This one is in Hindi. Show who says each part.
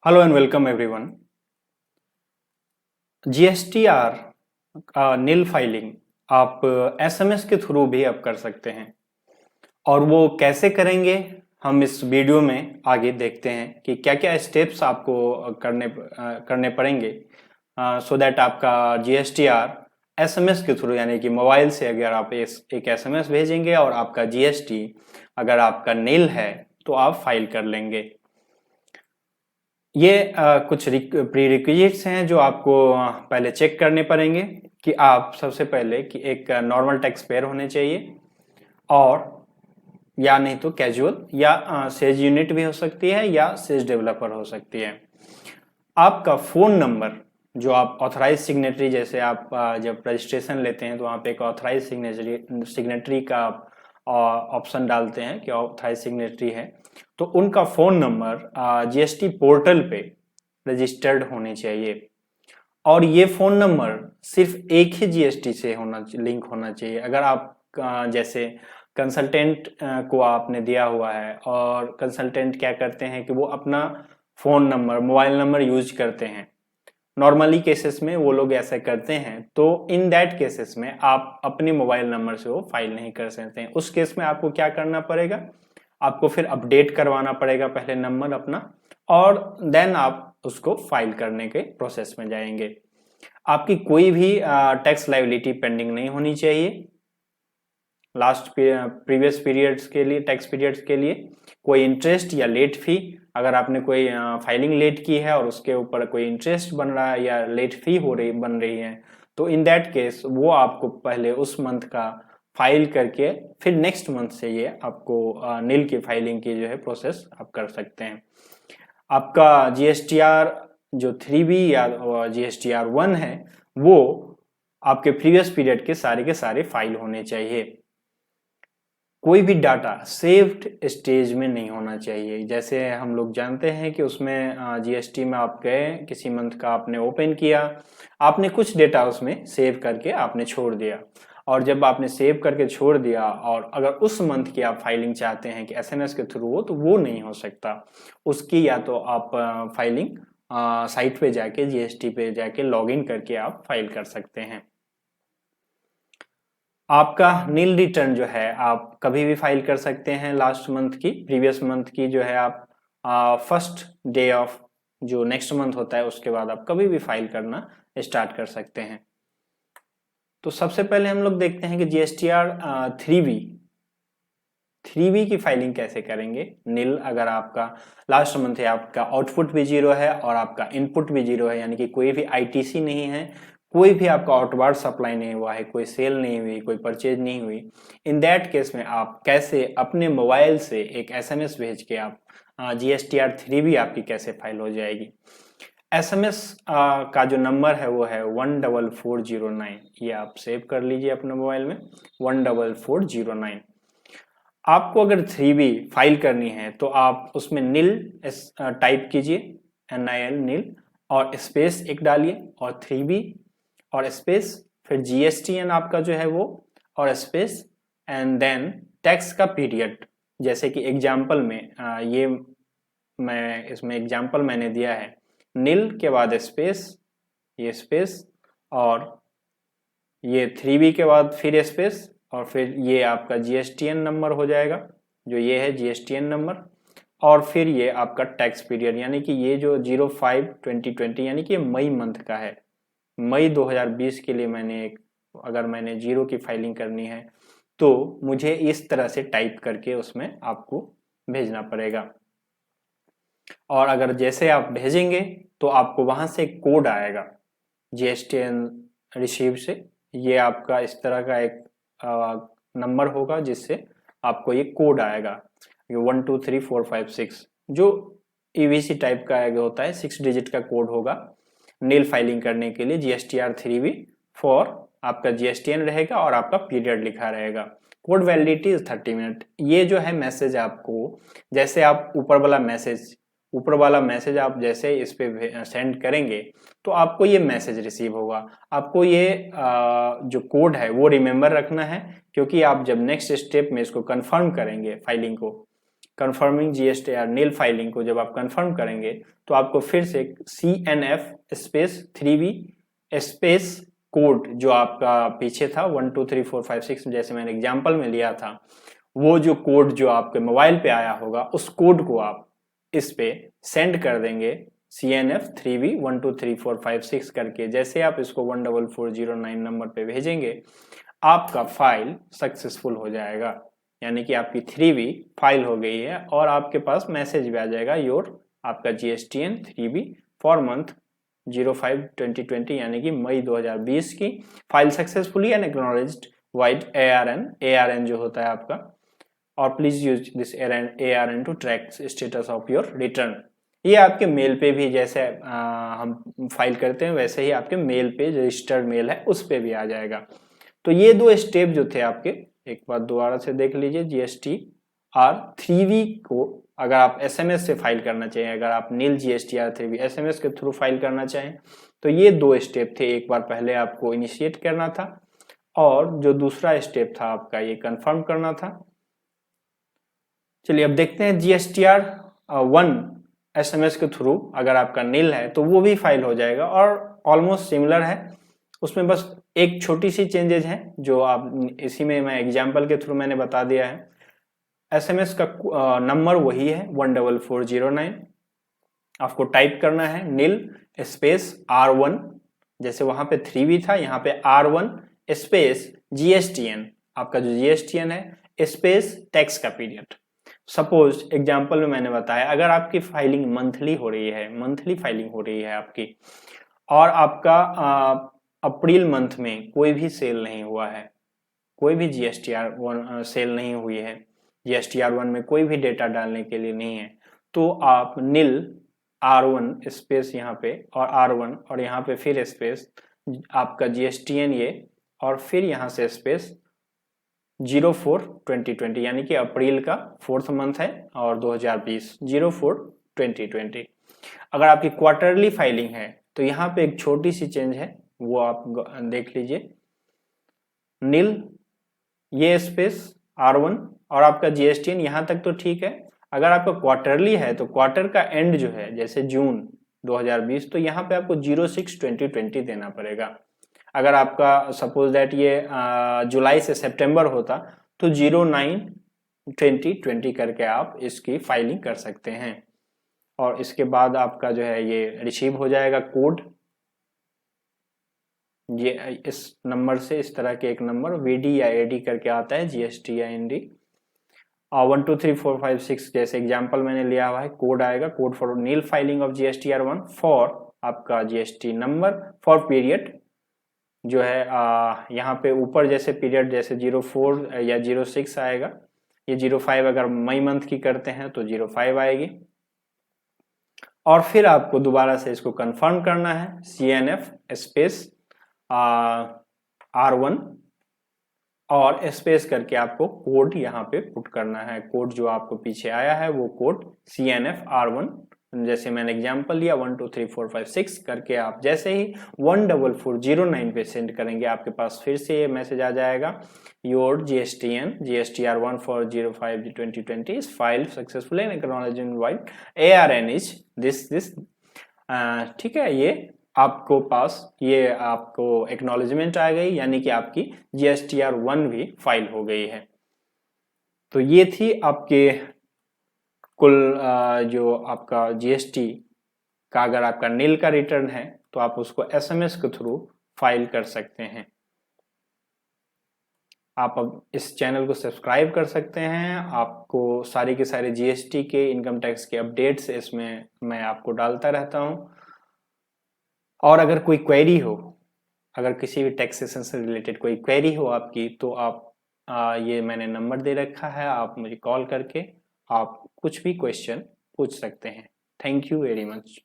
Speaker 1: Hello and welcome everyone. GSTR nil filing आप एसएमएस के थ्रू भी अब कर सकते हैं और वो कैसे करेंगे हम इस वीडियो में आगे देखते हैं कि क्या क्या स्टेप्स आपको करने पड़ेंगे सो दैट आपका जीएसटीआर एसएमएस के थ्रू यानी कि मोबाइल से अगर आप एक एसएमएस भेजेंगे और आपका जीएसटी अगर आपका नील है तो आप फाइल कर लेंगे। ये कुछ प्री रिक्विजिट्स हैं जो आपको पहले चेक करने पड़ेंगे कि आप सबसे पहले कि एक नॉर्मल टैक्स पेयर होने चाहिए और या नहीं तो कैजुअल या सेज यूनिट भी हो सकती है या सेज डेवलपर हो सकती है। आपका फ़ोन नंबर जो आप ऑथराइज सिग्नेटरी जैसे आप जब रजिस्ट्रेशन लेते हैं तो वहाँ पे एक ऑथराइज सिग्नेटरी का ऑप्शन डालते हैं कि ऑथराइज सिग्नेटरी है तो उनका फ़ोन नंबर जीएसटी पोर्टल पे रजिस्टर्ड होने चाहिए और ये फ़ोन नंबर सिर्फ एक ही जीएसटी से लिंक होना चाहिए। अगर आप जैसे कंसल्टेंट को आपने दिया हुआ है और कंसल्टेंट क्या करते हैं कि वो अपना phone number mobile number use करते हैं, नॉर्मली केसेस में वो लोग ऐसा करते हैं तो इन दैट केसेस में आप अपने मोबाइल नंबर से वो फाइल नहीं कर सकते हैं। उस केस में आपको क्या करना पड़ेगा, आपको फिर अपडेट करवाना पड़ेगा पहले नंबर अपना और देन आप उसको फाइल करने के प्रोसेस में जाएंगे। आपकी कोई भी टैक्स लायबिलिटी पेंडिंग नहीं होनी चाहिए लास्ट प्रीवियस पीरियड्स के लिए, टैक्स पीरियड्स के लिए कोई इंटरेस्ट या लेट फी अगर आपने कोई फाइलिंग लेट की है और उसके ऊपर कोई इंटरेस्ट बन रहा है या लेट फी बन रही है तो इन दैट केस वो आपको पहले उस मंथ का फाइल करके फिर नेक्स्ट मंथ से ये आपको नील की फाइलिंग की जो है प्रोसेस आप कर सकते हैं। आपका जीएसटीआर जो 3B या जीएसटीआर 1 है वो आपके प्रीवियस पीरियड के सारे फाइल होने चाहिए। कोई भी डाटा सेव्ड स्टेज में नहीं होना चाहिए। जैसे हम लोग जानते हैं कि उसमें जीएसटी में आप गए किसी मंथ का आपने ओपन किया, आपने कुछ डेटा उसमें सेव करके आपने छोड़ दिया और जब आपने सेव करके छोड़ दिया और अगर उस मंथ की आप फाइलिंग चाहते हैं कि एसएमएस के थ्रू हो तो वो नहीं हो सकता। उसकी या तो आप फाइलिंग साइट पे जाके जीएसटी पे जाके लॉगिन करके आप फाइल कर सकते हैं। आपका नील रिटर्न जो है आप कभी भी फाइल कर सकते हैं। लास्ट मंथ की प्रीवियस मंथ की जो है आप फर्स्ट डे ऑफ जो नेक्स्ट मंथ होता है उसके बाद आप कभी भी फाइल करना स्टार्ट कर सकते हैं। तो सबसे पहले हम लोग देखते हैं कि जीएसटीआर 3B की फाइलिंग कैसे करेंगे। नील अगर आपका लास्ट मंथ है, आपका आउटपुट भी 0 है और आपका इनपुट भी 0 है यानी कि कोई भी आईटीसी नहीं है, कोई भी आपका आउटवार्ड सप्लाई नहीं हुआ है, कोई सेल नहीं हुई, कोई परचेज नहीं हुई। इन दैट केस में आप कैसे अपने मोबाइल से एक एसएमएस भेज के आप जीएसटीआर 3B आपकी कैसे फाइल हो जाएगी। एसएमएस का जो नंबर है वो है 14409, ये आप सेव कर लीजिए अपने मोबाइल में 14409। आपको अगर 3B फाइल करनी है तो आप उसमें नील टाइप कीजिए, NIL नील और स्पेस एक डालिए और 3B और स्पेस फिर GSTN आपका जो है वो और स्पेस एंड देन टैक्स का पीरियड। जैसे कि एग्जाम्पल में ये मैं इसमें एग्जाम्पल मैंने दिया है नील के बाद स्पेस, ये स्पेस और ये 3B के बाद फिर स्पेस और फिर ये आपका जीएसटीएन नंबर हो जाएगा जो ये है जीएसटीएन नंबर और फिर ये आपका टैक्स पीरियड यानी कि ये जो 05/2020 यानी कि मई मंथ का है, मई 2020 के लिए मैंने अगर मैंने 0 की फाइलिंग करनी है तो मुझे इस तरह से टाइप करके उसमें आपको भेजना पड़ेगा और अगर जैसे आप भेजेंगे तो आपको वहां से कोड आएगा जीएसटीएन रिसीव से। ये आपका इस तरह का एक नंबर होगा जिससे आपको ये कोड आएगा, ये 123456 जो ईवीसी टाइप का होता है, 6 डिजिट का कोड होगा नील फाइलिंग करने के लिए। जीएसटीआर 3B फॉर आपका जीएसटीएन रहेगा और आपका पीरियड लिखा रहेगा। Code validity 30 minute. ये जो है मैसेज आपको जैसे आप ऊपर वाला मैसेज आप जैसे इस पे सेंड करेंगे तो आपको ये मैसेज रिसीव होगा। आपको ये जो कोड है वो रिमेम्बर रखना है क्योंकि आप जब नेक्स्ट स्टेप में इसको कंफर्म करेंगे, फाइलिंग को कंफर्मिंग जीएसटीआर नील फाइलिंग को जब आप कंफर्म करेंगे तो आपको फिर से CNF space 3V space code जो आपका पीछे था 1 2 3 4 5 6 जैसे मैंने एग्जांपल में लिया था, वो जो कोड जो आपके मोबाइल पे आया होगा उस कोड को आप इस पे सेंड कर देंगे CNF 3V 1 2 3 4 5 6 करके। जैसे आप इसको 14409 नंबर पे भेजेंगे आपका फाइल सक्सेसफुल हो जाएगा, यानी कि आपकी 3V फाइल हो गई है और आपके पास मैसेज भी आ जाएगा योर आपका GSTN 3V फॉर मंथ 05-2020 यानी कि मई 2020 की file successfully and acknowledged vide ARN जो होता है आपका, और please use this ARN to track status of your return. ये आपके मेल पे भी जैसे हम फाइल करते हैं वैसे ही आपके मेल पे रजिस्टर्ड मेल है उस पे भी आ जाएगा। तो ये दो स्टेप जो थे आपके, एक बार दोबारा से देख लीजिए। GSTR 3V को अगर आप SMS से फाइल करना चाहें, अगर आप नील GSTR 3V SMS के थ्रू फाइल करना चाहें तो ये दो स्टेप थे। एक बार पहले आपको इनिशिएट करना था और जो दूसरा स्टेप था आपका ये कंफर्म करना था। चलिए अब देखते हैं GSTR 1 SMS के थ्रू अगर आपका नील है तो वो भी फाइल हो जाएगा और ऑलमोस्ट सिमिलर है। उसमें बस एक छोटी सी चेंजेज है जो आप इसी में मैं एग्जांपल के थ्रू मैंने बता दिया है। SMS का नंबर वही है 14409, आपको टाइप करना है नील स्पेस R1, जैसे वहां पे 3V था यहाँ पे R1 स्पेस GSTN, आपका जो GSTN है स्पेस टैक्स का पीरियड। सपोज एग्जांपल में मैंने बताया अगर आपकी फाइलिंग मंथली हो रही है, मंथली फाइलिंग हो रही है आपकी, और आपका अप्रैल मंथ में कोई भी सेल नहीं हुआ है, कोई भी GSTR 1 सेल नहीं हुई है, GSTR 1 में कोई भी डेटा डालने के लिए नहीं है, तो आप नील R1 स्पेस यहाँ पे और R1 और यहाँ पे फिर स्पेस आपका GSTN ये और फिर यहाँ से स्पेस 04-2020 यानी कि अप्रैल का 4th मंथ है और 2020 04-2020। अगर आपकी क्वार्टरली फाइलिंग है तो यहाँ पे एक छोटी सी चेंज है, वो आप देख लीजिए। नील ये स्पेस R1 और आपका GSTN यहाँ तक तो ठीक है। अगर आपका क्वार्टरली है तो क्वार्टर का एंड जो है जैसे जून 2020 तो यहाँ पे आपको 06-2020 देना पड़ेगा। अगर आपका सपोज दैट ये जुलाई से सितंबर होता तो 09-2020 करके आप इसकी फाइलिंग कर सकते हैं और इसके बाद आपका जो है ये रिसीव हो जाएगा कोड। ये इस नंबर से इस तरह के एक नंबर VD या AD करके आता है, GST या ND 1 2 3 4 5 6 जैसे एग्जांपल मैंने लिया हुआ है। कोड आएगा, code for nil filing of GSTR 1 for आपका GST नंबर फॉर पीरियड जो है यहाँ पे ऊपर जैसे पीरियड जैसे 04 या 06 आएगा, ये 05 अगर मई मंथ की करते हैं तो 05 आएगी। और फिर आपको दोबारा से इसको कंफर्म करना है CNF स्पेस R1 और स्पेस करके आपको कोड यहाँ पे पुट करना है। कोड जो आपको पीछे आया है वो कोड CNF R1 जैसे मैंने एग्जांपल लिया 1 2 3 4 5 6 करके आप जैसे ही 14409 पे सेंड करेंगे आपके पास फिर से ये मैसेज आ जाएगा your GSTR 1 for 05-2020 is filed successfully and acknowledged vide ARN is this. ठीक है, ये आपको पास ये आपको एक्नॉलेजमेंट आ गई यानी कि आपकी GSTR 1 भी फाइल हो गई है। तो ये थी आपके कुल जो आपका GST का अगर आपका नील का रिटर्न है तो आप उसको SMS के थ्रू फाइल कर सकते हैं। आप अब इस चैनल को सब्सक्राइब कर सकते हैं, आपको सारी के सारे GST के इनकम टैक्स के अपडेट्स इसमें मैं आपको डालता रहता हूं। और अगर कोई क्वेरी हो, अगर किसी भी टैक्सेशन से रिलेटेड कोई क्वेरी हो आपकी तो आप ये मैंने नंबर दे रखा है, आप मुझे कॉल करके आप कुछ भी क्वेश्चन पूछ सकते हैं। Thank you very much.